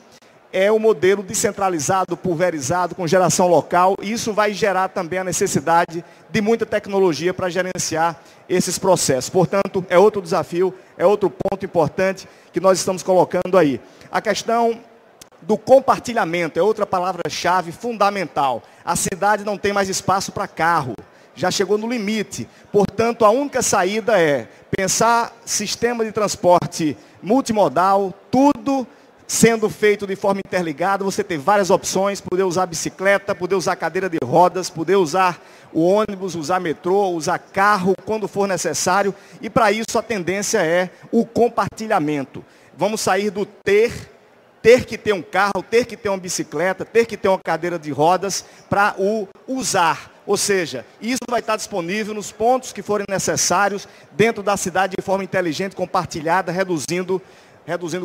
é o modelo descentralizado, pulverizado, com geração local, e isso vai gerar também a necessidade de muita tecnologia para gerenciar esses processos. Portanto, é outro desafio, é outro ponto importante que nós estamos colocando aí. A questão do compartilhamento é outra palavra-chave fundamental. A cidade não tem mais espaço para carro, já chegou no limite. Portanto, a única saída é pensar sistema de transporte multimodal, tudo sendo feito de forma interligada. Você tem várias opções, poder usar bicicleta, poder usar cadeira de rodas, poder usar o ônibus, usar metrô, usar carro, quando for necessário. E para isso a tendência é o compartilhamento. Vamos sair do ter ter que ter um carro, ter que ter uma bicicleta, ter que ter uma cadeira de rodas para o usar. Ou seja, isso vai estar disponível nos pontos que forem necessários dentro da cidade de forma inteligente, compartilhada, reduzindo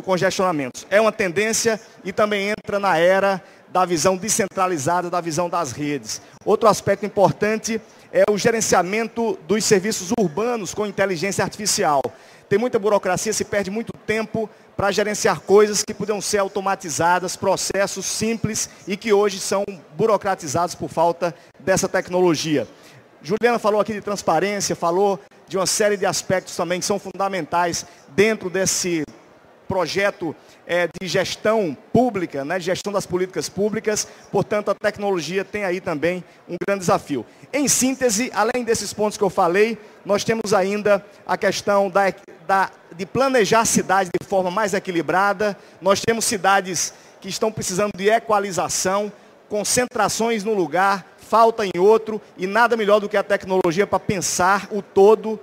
congestionamentos. É uma tendência e também entra na era da visão descentralizada, da visão das redes. Outro aspecto importante é o gerenciamento dos serviços urbanos com inteligência artificial. Tem muita burocracia, se perde muito tempo para gerenciar coisas que podiam ser automatizadas, processos simples e que hoje são burocratizados por falta dessa tecnologia. Juliana falou aqui de transparência, falou de uma série de aspectos também que são fundamentais dentro desse projeto de gestão pública, né, de gestão das políticas públicas. Portanto, a tecnologia tem aí também um grande desafio. Em síntese, além desses pontos que eu falei, nós temos ainda a questão de planejar a cidade de forma mais equilibrada. Nós temos cidades que estão precisando de equalização, concentrações no lugar, falta em outro, e nada melhor do que a tecnologia para pensar o todo,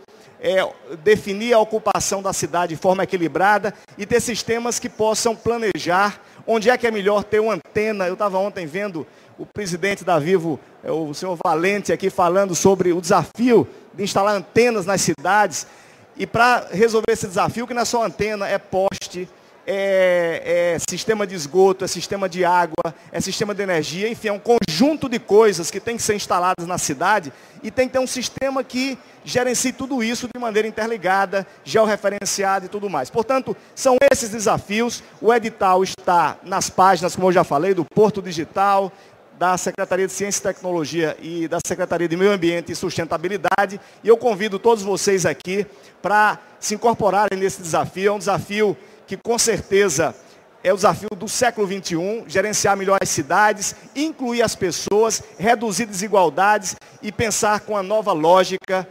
definir a ocupação da cidade de forma equilibrada e ter sistemas que possam planejar onde é que é melhor ter uma antena. Eu estava ontem vendo o presidente da Vivo, o senhor Valente, aqui falando sobre o desafio de instalar antenas nas cidades. E para resolver esse desafio, que não é só antena, é poste, é sistema de esgoto, é sistema de água, é sistema de energia, enfim, é um conjunto de coisas que tem que ser instaladas na cidade e tem que ter um sistema que gerencie tudo isso de maneira interligada, georreferenciada e tudo mais. Portanto, são esses desafios. O edital está nas páginas, como eu já falei, do Porto Digital, da Secretaria de Ciência e Tecnologia e da Secretaria de Meio Ambiente e Sustentabilidade. E eu convido todos vocês aqui para se incorporarem nesse desafio. É um desafio que com certeza é o desafio do século XXI, gerenciar melhor as cidades, incluir as pessoas, reduzir desigualdades e pensar com uma nova lógica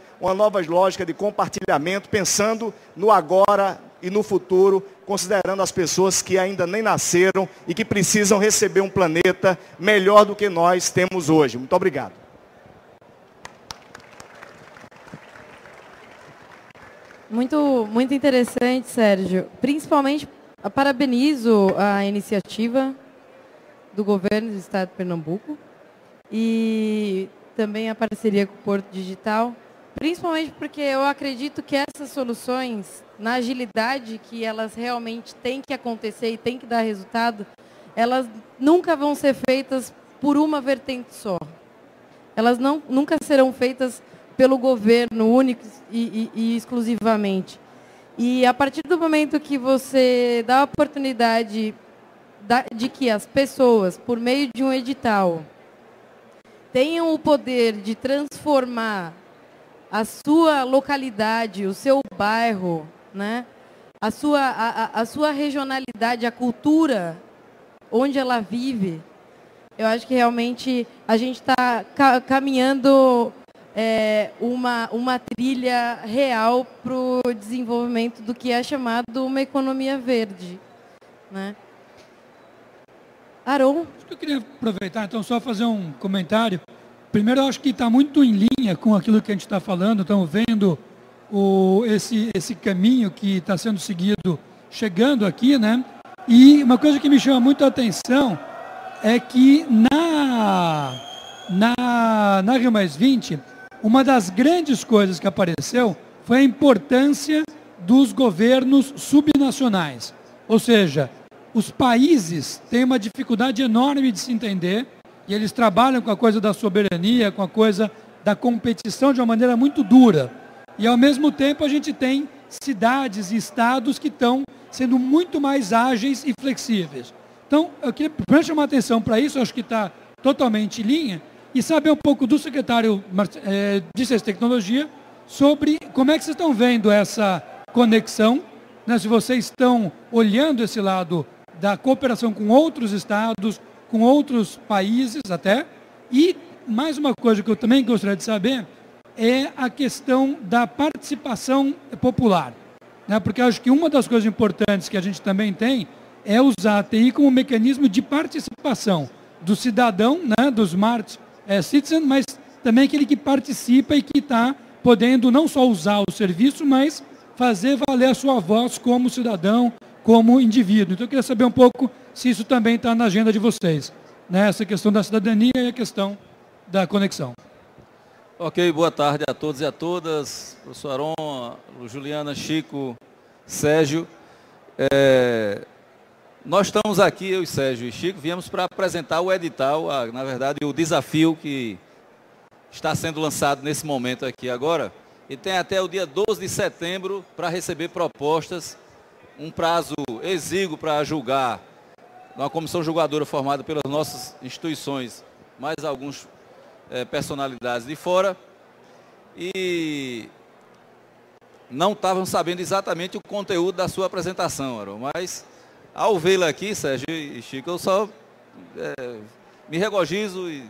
de compartilhamento, pensando no agora e no futuro, considerando as pessoas que ainda nem nasceram e que precisam receber um planeta melhor do que nós temos hoje. Muito obrigado. Muito interessante, Sérgio. Principalmente, parabenizo a iniciativa do governo do Estado de Pernambuco e também a parceria com o Porto Digital, principalmente porque eu acredito que essas soluções, na agilidade que elas realmente têm que acontecer e têm que dar resultado, elas nunca vão ser feitas por uma vertente só. Elas nunca serão feitas pelo governo único e exclusivamente. E a partir do momento que você dá a oportunidade de que as pessoas, por meio de um edital, tenham o poder de transformar a sua localidade, o seu bairro, né, a sua regionalidade, a cultura onde ela vive, eu acho que realmente a gente está caminhando uma trilha real para o desenvolvimento do que é chamado uma economia verde, né? Aron? Acho que eu queria aproveitar, então, só fazer um comentário. Primeiro, eu acho que está muito em linha com aquilo que a gente está falando. Estamos vendo esse caminho que está sendo seguido chegando aqui, né? E uma coisa que me chama muito a atenção é que na Rio+20, uma das grandes coisas que apareceu foi a importância dos governos subnacionais. Ou seja, os países têm uma dificuldade enorme de se entender e eles trabalham com a coisa da soberania, com a coisa da competição de uma maneira muito dura. E, ao mesmo tempo, a gente tem cidades e estados que estão sendo muito mais ágeis e flexíveis. Então, eu queria primeiro chamar a atenção para isso, eu acho que está totalmente em linha, e saber um pouco do secretário de Ciência e Tecnologia sobre como é que vocês estão vendo essa conexão, né, se vocês estão olhando esse lado da cooperação com outros estados, com outros países até. E mais uma coisa que eu também gostaria de saber é a questão da participação popular, né, porque eu acho que uma das coisas importantes que a gente também tem é usar a TI como mecanismo de participação do cidadão, né, do Smart Citizen, mas também aquele que participa e que está podendo não só usar o serviço, mas fazer valer a sua voz como cidadão, como indivíduo. Então, eu queria saber um pouco se isso também está na agenda de vocês, né? Essa questão da cidadania e a questão da conexão. Ok, boa tarde a todos e a todas, professor Aron, Juliana, Chico, Sérgio. Nós estamos aqui, eu e Sérgio e Chico, viemos para apresentar o edital, na verdade o desafio que está sendo lançado nesse momento aqui agora, e tem até o dia 12 de setembro para receber propostas, um prazo exíguo para julgar, uma comissão julgadora formada pelas nossas instituições, mais alguns personalidades de fora, e não estavam sabendo exatamente o conteúdo da sua apresentação, Aron, mas ao vê-la aqui, Sérgio e Chico, eu só me regozijo e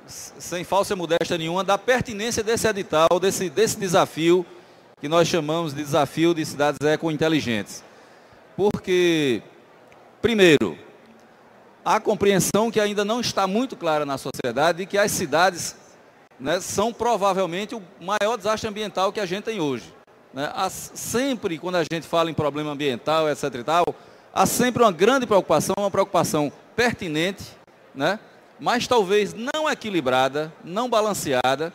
sem falsa modéstia nenhuma, da pertinência desse edital, desse desafio, que nós chamamos de desafio de cidades eco-inteligentes. Porque, primeiro, há compreensão que ainda não está muito clara na sociedade de que as cidades, né, são provavelmente o maior desastre ambiental que a gente tem hoje. Né? Sempre, quando a gente fala em problema ambiental, etc. e tal, há sempre uma grande preocupação, uma preocupação pertinente, né? Mas talvez não equilibrada, não balanceada,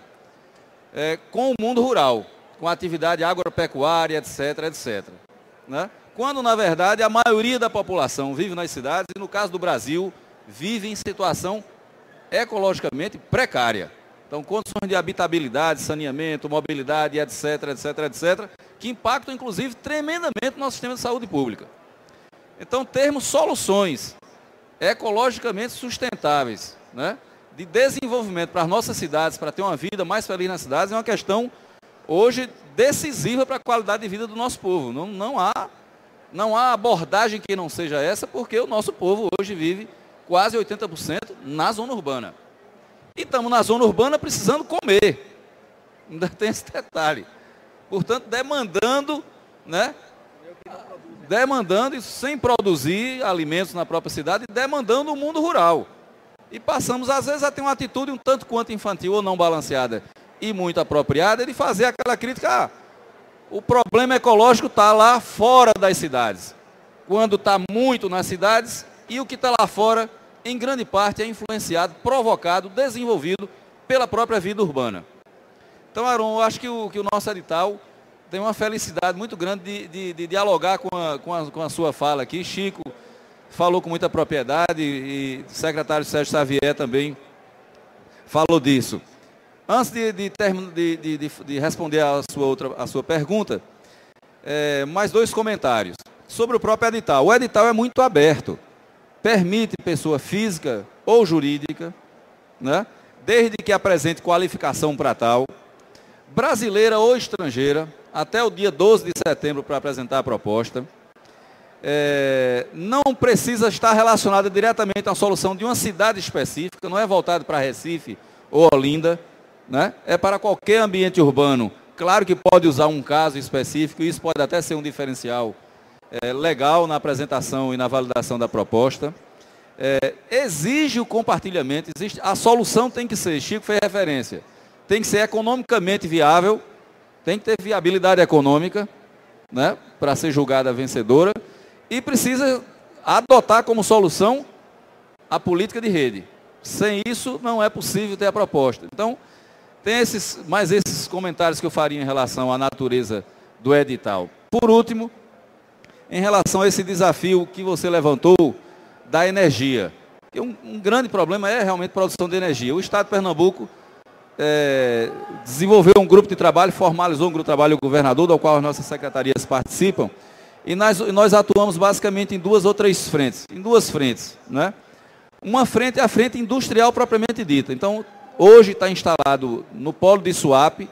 com o mundo rural, com a atividade agropecuária, etc., etc. Né? Quando, na verdade, a maioria da população vive nas cidades, e no caso do Brasil, vive em situação ecologicamente precária. Então, condições de habitabilidade, saneamento, mobilidade, etc., etc., etc., que impactam, inclusive, tremendamente o nosso sistema de saúde pública. Então, termos soluções ecologicamente sustentáveis, né, de desenvolvimento para as nossas cidades, para ter uma vida mais feliz nas cidades, é uma questão, hoje, decisiva para a qualidade de vida do nosso povo. Não há abordagem que não seja essa, porque o nosso povo hoje vive quase 80% na zona urbana. E estamos na zona urbana precisando comer. Ainda tem esse detalhe. Portanto, demandando, né? Demandando isso sem produzir alimentos na própria cidade, demandando o mundo rural. E passamos, às vezes, a ter uma atitude um tanto quanto infantil ou não balanceada e muito apropriada, de fazer aquela crítica, o problema ecológico está lá fora das cidades. Quando está muito nas cidades, e o que está lá fora, em grande parte, é influenciado, provocado, desenvolvido pela própria vida urbana. Então, Aron, eu acho que o nosso edital tem uma felicidade muito grande de dialogar com a sua fala aqui. Chico falou com muita propriedade e o secretário Sérgio Xavier também falou disso. Antes de responder a sua pergunta, mais dois comentários. Sobre o próprio edital. O edital é muito aberto. Permite pessoa física ou jurídica, né, desde que apresente qualificação para tal, brasileira ou estrangeira, até o dia 12 de setembro para apresentar a proposta. Não precisa estar relacionada diretamente à solução de uma cidade específica, não é voltado para Recife ou Olinda, né? É para qualquer ambiente urbano. Claro que pode usar um caso específico, e isso pode até ser um diferencial legal na apresentação e na validação da proposta. Exige o compartilhamento, a solução tem que ser, Chico fez referência, tem que ser economicamente viável, tem que ter viabilidade econômica, né, para ser julgada vencedora, e precisa adotar como solução a política de rede. Sem isso, não é possível ter a proposta. Então, tem esses comentários que eu faria em relação à natureza do edital. Por último, em relação a esse desafio que você levantou da energia, que um grande problema é realmente a produção de energia. O Estado de Pernambuco desenvolveu um grupo de trabalho, formalizou um grupo de trabalho, o governador, do qual as nossas secretarias participam, e nós atuamos basicamente em duas ou três frentes, né? Uma frente é a frente industrial propriamente dita. Então, hoje está instalado no polo de Suape,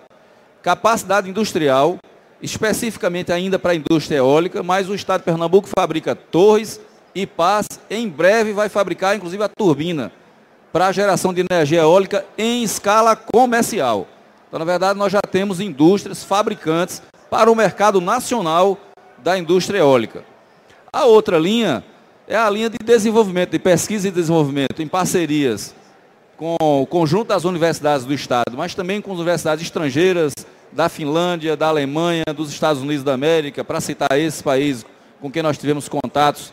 capacidade industrial, especificamente ainda para a indústria eólica, mas o Estado de Pernambuco fabrica torres e pás, em breve vai fabricar inclusive a turbina para a geração de energia eólica em escala comercial. Então, na verdade, nós já temos indústrias, fabricantes para o mercado nacional da indústria eólica. A outra linha é a linha de desenvolvimento, de pesquisa e desenvolvimento, em parcerias com o conjunto das universidades do Estado, mas também com as universidades estrangeiras, da Finlândia, da Alemanha, dos Estados Unidos da América, para citar esses países com quem nós tivemos contatos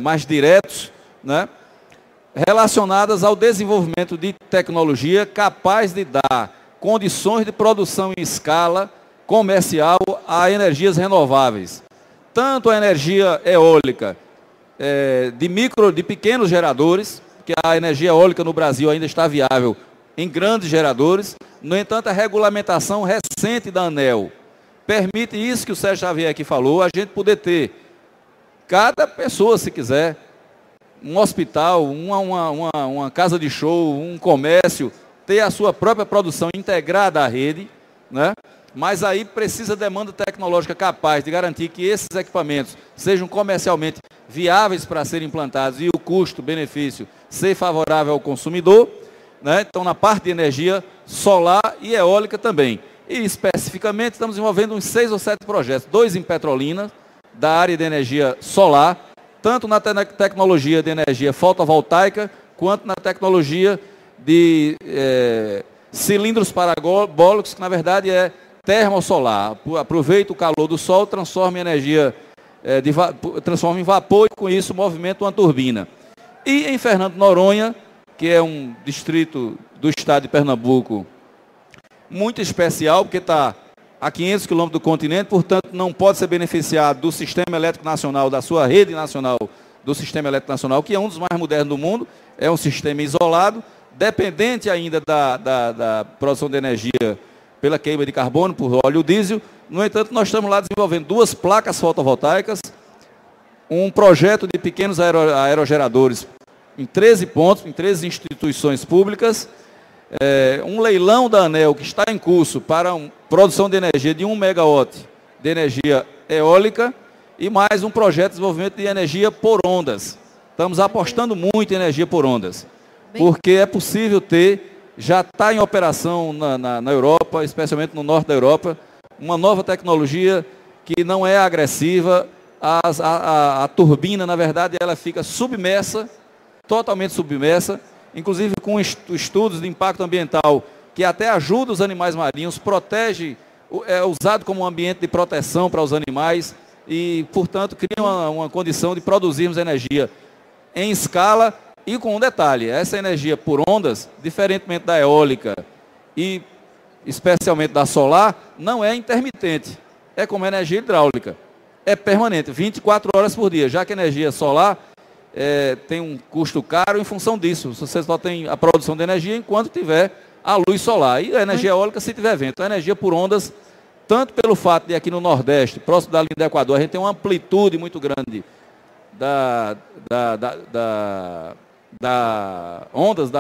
mais diretos, né, relacionadas ao desenvolvimento de tecnologia capaz de dar condições de produção em escala comercial a energias renováveis. Tanto a energia eólica de pequenos geradores, que a energia eólica no Brasil ainda está viável em grandes geradores. No entanto, a regulamentação recente da ANEEL permite isso que o Sérgio Xavier aqui falou, a gente poder ter, cada pessoa, se quiser, um hospital, uma casa de show, um comércio, ter a sua própria produção integrada à rede, né? Mas aí precisa demanda tecnológica capaz de garantir que esses equipamentos sejam comercialmente viáveis para serem implantados e o custo-benefício ser favorável ao consumidor, né? Então, na parte de energia solar e eólica também. E, especificamente, estamos envolvendo uns 6 ou 7 projetos, 2 em Petrolina, da área de energia solar, tanto na tecnologia de energia fotovoltaica, quanto na tecnologia de cilindros parabólicos, que na verdade é termosolar. Aproveita o calor do sol, transforma em energia, transforma em vapor e com isso movimenta uma turbina. E em Fernando de Noronha, que é um distrito do estado de Pernambuco muito especial, porque está a 500 quilômetros do continente, portanto não pode ser beneficiado do sistema elétrico nacional, da sua rede nacional do sistema elétrico nacional, que é um dos mais modernos do mundo, é um sistema isolado, dependente ainda da produção de energia pela queima de carbono, por óleo diesel. No entanto, nós estamos lá desenvolvendo 2 placas fotovoltaicas, um projeto de pequenos aerogeradores em 13 pontos, em 13 instituições públicas, um leilão da ANEEL que está em curso para produção de energia de 1 megawatt de energia eólica e mais um projeto de desenvolvimento de energia por ondas. Estamos apostando muito em energia por ondas, porque é possível ter, já está em operação na Europa, especialmente no norte da Europa, uma nova tecnologia que não é agressiva. A turbina, na verdade, ela fica submersa, totalmente submersa, inclusive com estudos de impacto ambiental, que até ajuda os animais marinhos, protege, é usado como um ambiente de proteção para os animais e, portanto, cria uma condição de produzirmos energia em escala e com um detalhe: essa energia por ondas, diferentemente da eólica e especialmente da solar, não é intermitente, é como energia hidráulica, é permanente, 24 horas por dia, já que a energia solar tem um custo caro em função disso. Você só tem a produção de energia enquanto tiver a luz solar. E a energia eólica se tiver vento. A energia por ondas, tanto pelo fato de aqui no Nordeste, próximo da linha do Equador, a gente tem uma amplitude muito grande da ondas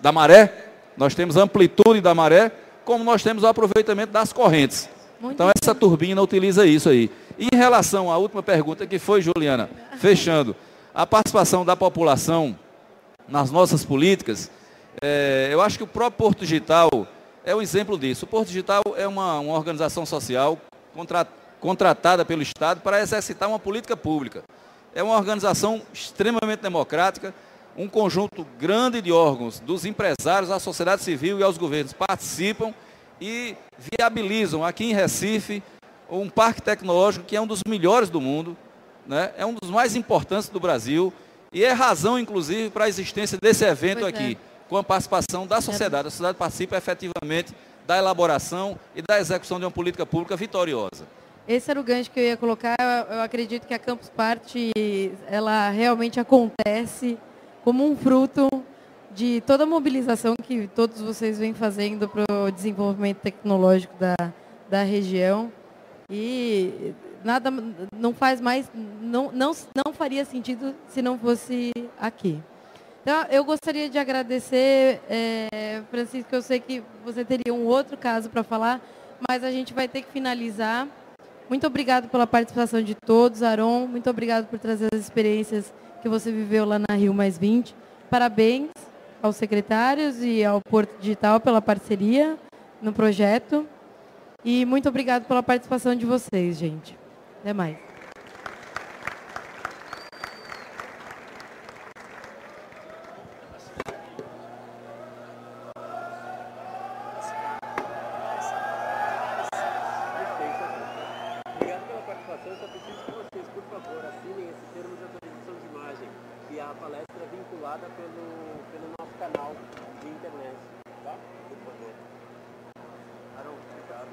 da maré. Nós temos a amplitude da maré, como nós temos o aproveitamento das correntes. Então essa turbina utiliza isso aí. E em relação à última pergunta, que foi, Juliana, fechando, a participação da população nas nossas políticas, eu acho que o próprio Porto Digital é um exemplo disso. O Porto Digital é uma organização social contratada pelo Estado para exercitar uma política pública. É uma organização extremamente democrática, um conjunto grande de órgãos, dos empresários, à sociedade civil e aos governos participam e viabilizam aqui em Recife um parque tecnológico que é um dos melhores do mundo, né? É um dos mais importantes do Brasil e é razão, inclusive, para a existência desse evento aqui, com a participação da sociedade. A sociedade participa efetivamente da elaboração e da execução de uma política pública vitoriosa. Esse era o gancho que eu ia colocar. Eu acredito que a Campus Party, ela realmente acontece como um fruto de toda a mobilização que todos vocês vêm fazendo para o desenvolvimento tecnológico da região. E nada, não faz mais, não faria sentido se não fosse aqui. Então, eu gostaria de agradecer, Francisco, eu sei que você teria um outro caso para falar, mas a gente vai ter que finalizar. Muito obrigado pela participação de todos, Aron, muito obrigado por trazer as experiências que você viveu lá na Rio Mais 20. Parabéns aos secretários e ao Porto Digital pela parceria no projeto. E muito obrigado pela participação de vocês, gente. Até mais. Obrigado pela participação. Eu só preciso que vocês, por favor, assinem esse termo de autorização palestra vinculada pelo nosso canal de internet, tá? Por favor. Haroldo, obrigado.